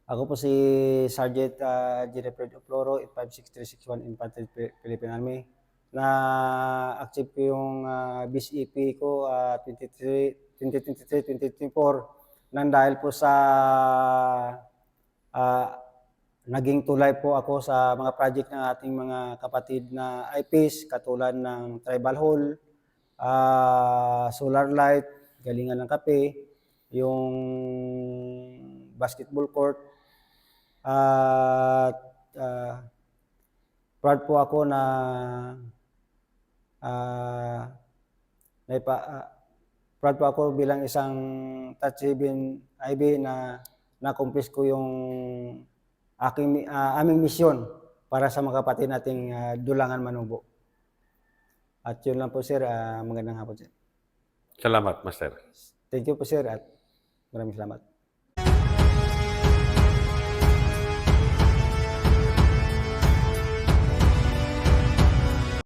Ako po si Sergeant Jennifer Oploro, 856361 Infantry Philippine Army. Na-achieve ko yung BIS EP ko 2023-2024 nang dahil po sa ah, naging tulay po ako sa mga project ng ating mga kapatid na IPs katulad ng Tribal Hall, Solar Light, Galingan ng Kape, yung basketball court, at proud po ako na ah, naipa, ah, proud po ako bilang isang Touch Haven IB na na-accomplish ko yung aming misyon para sa mga kapatid nating Dulangan Manubo. At yun lang po sir, magandang hapon sir. Salamat, Master. Thank you po sir at maraming salamat.